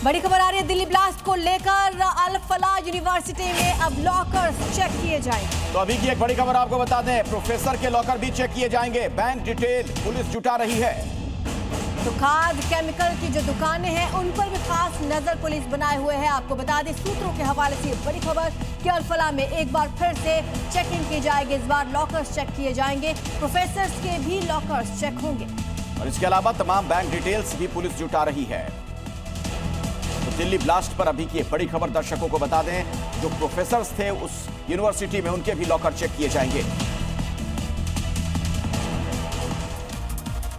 बड़ी खबर आ रही है दिल्ली ब्लास्ट को लेकर। अल फलाह यूनिवर्सिटी में अब लॉकर्स चेक किए जाएंगे। तो अभी की एक बड़ी खबर आपको बता दें, प्रोफेसर के लॉकर भी चेक किए जाएंगे। बैंक डिटेल पुलिस जुटा रही है। तो खाद केमिकल की जो दुकानें हैं उन पर भी खास नजर पुलिस बनाए हुए है। आपको बता दें सूत्रों के हवाले से बड़ी खबर कि अल फलाह में एक बार फिर से चेकिंग की जाएगी। इस बार लॉकर्स चेक किए जाएंगे, प्रोफेसर के भी लॉकर्स चेक होंगे और इसके अलावा तमाम बैंक डिटेल्स भी पुलिस जुटा रही है। तो दिल्ली ब्लास्ट पर अभी की एक बड़ी खबर दर्शकों को बता दें, जो प्रोफेसर्स थे उस यूनिवर्सिटी में उनके भी लॉकर चेक किए जाएंगे।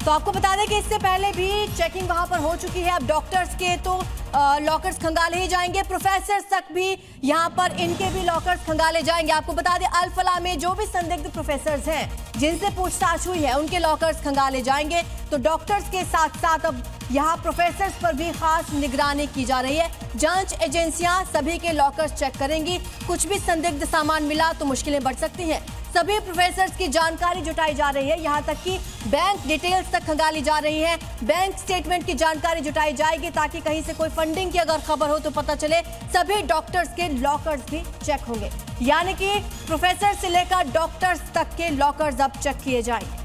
तो आपको बता दें कि इससे पहले भी चेकिंग वहां पर हो चुकी है। अब डॉक्टर्स के तो लॉकर्स खंगाले ही जाएंगे, प्रोफेसर तक भी यहां पर इनके भी लॉकर्स खंगाले जाएंगे। आपको बता दें अल फलाह में जो भी संदिग्ध प्रोफेसर्स हैं जिनसे पूछताछ हुई है उनके लॉकर्स खंगाले जाएंगे। तो डॉक्टर्स के साथ साथ अब यहां प्रोफेसर्स पर भी खास निगरानी की जा रही है। जांच एजेंसियां सभी के लॉकर्स चेक करेंगी। कुछ भी संदिग्ध सामान मिला तो मुश्किलें बढ़ सकती हैं। सभी प्रोफेसर्स की जानकारी जुटाई जा रही है, यहां तक कि बैंक डिटेल्स तक खंगाली जा रही है। बैंक स्टेटमेंट की जानकारी जुटाई जाएगी ताकि कहीं से कोई फंडिंग की अगर खबर हो तो पता चले। सभी डॉक्टर्स के लॉकर्स भी चेक होंगे, यानी कि प्रोफेसर से लेकर डॉक्टर्स तक के लॉकर्स अब चेक किए जाएंगे।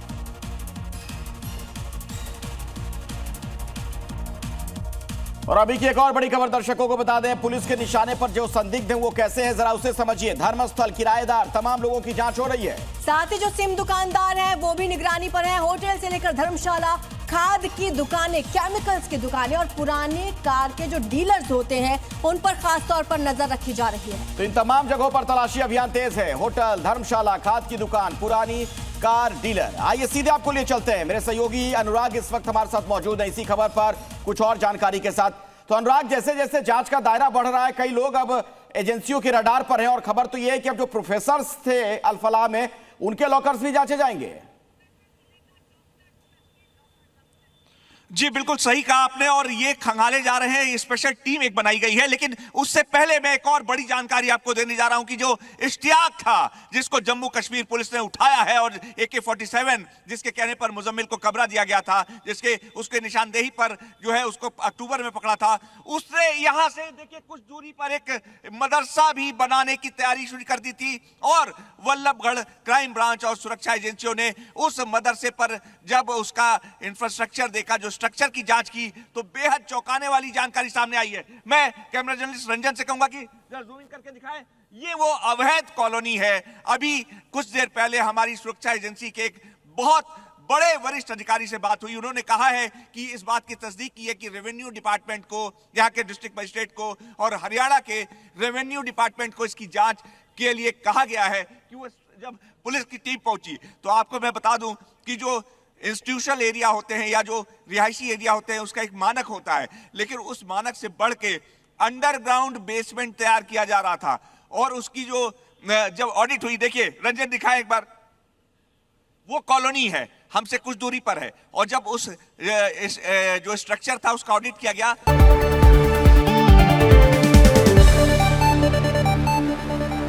और अभी की एक और बड़ी खबर दर्शकों को बता दें, पुलिस के निशाने पर जो संदिग्ध हैं वो कैसे हैं जरा उसे समझिए। धर्मस्थल, किराएदार, तमाम लोगों की जांच हो रही है। साथ ही जो सिम दुकानदार हैं वो भी निगरानी पर हैं। होटल से लेकर धर्मशाला, खाद की दुकानें, केमिकल्स की दुकानें और पुराने कार के जो डीलर्स होते हैं उन पर खास तौर पर नजर रखी जा रही है। तो इन तमाम जगहों पर तलाशी अभियान तेज है। होटल, धर्मशाला, खाद की दुकान, पुरानी कार डीलर। आइए सीधे आपको लिए चलते हैं। मेरे सहयोगी अनुराग इस वक्त हमारे साथ मौजूद है इसी खबर पर कुछ और जानकारी के साथ। तो अनुराग, जैसे जैसे जांच का दायरा बढ़ रहा है, कई लोग अब एजेंसियों के रडार पर हैं और खबर तो यह है कि अब जो प्रोफेसर्स थे अल फलाह में उनके लॉकर्स भी जांचे जाएंगे। जी बिल्कुल सही कहा आपने, और ये खंगाले जा रहे हैं। स्पेशल टीम एक बनाई गई है, लेकिन उससे पहले मैं एक और बड़ी जानकारी आपको देने जा रहा हूं कि जो इश्तियाक था जिसको जम्मू कश्मीर पुलिस ने उठाया है और AK-47 जिसके कहने पर मुजम्मिल को कब्जा दिया गया था, जिसके उसके निशानदेही पर जो है उसको अक्टूबर में पकड़ा था, उसने यहां से देखिए कुछ दूरी पर एक मदरसा भी बनाने की तैयारी शुरू कर दी थी। और वल्लभगढ़ क्राइम ब्रांच और सुरक्षा एजेंसियों ने उस मदरसे पर जब उसका इंफ्रास्ट्रक्चर देखा, जो स्ट्रक्चर की जांच की, तो बेहद चौंकाने वाली जानकारी सामने आई है। मैं कैमरा जर्नलिस्ट रंजन से कहूंगा कि जरा जूम इन करके दिखाएं। ये वो अवैध कॉलोनी है। अभी कुछ देर पहले हमारी सुरक्षा एजेंसी के एक बहुत बड़े वरिष्ठ अधिकारी से बात हुई। उन्होंने कहा है कि इस बात की तस्दीक की है कि रेवेन्यू डिपार्टमेंट को, यहाँ के डिस्ट्रिक्ट मजिस्ट्रेट को और हरियाणा के रेवेन्यू डिपार्टमेंट को इसकी जांच के लिए कहा गया है। कि वो जब पुलिस की टीम पहुंची तो आपको मैं बता दूं कि जो इंस्टीट्यूशनल एरिया होते हैं या जो रिहायशी एरिया होते हैं उसका एक मानक होता है, लेकिन उस मानक से बढ़ के अंडरग्राउंड बेसमेंट तैयार किया जा रहा था। और उसकी जो जब ऑडिट हुई, देखिए रंजन दिखाएं एक बार, वो कॉलोनी है, हमसे कुछ दूरी पर है। और जब उस जो स्ट्रक्चर था उसका ऑडिट किया गया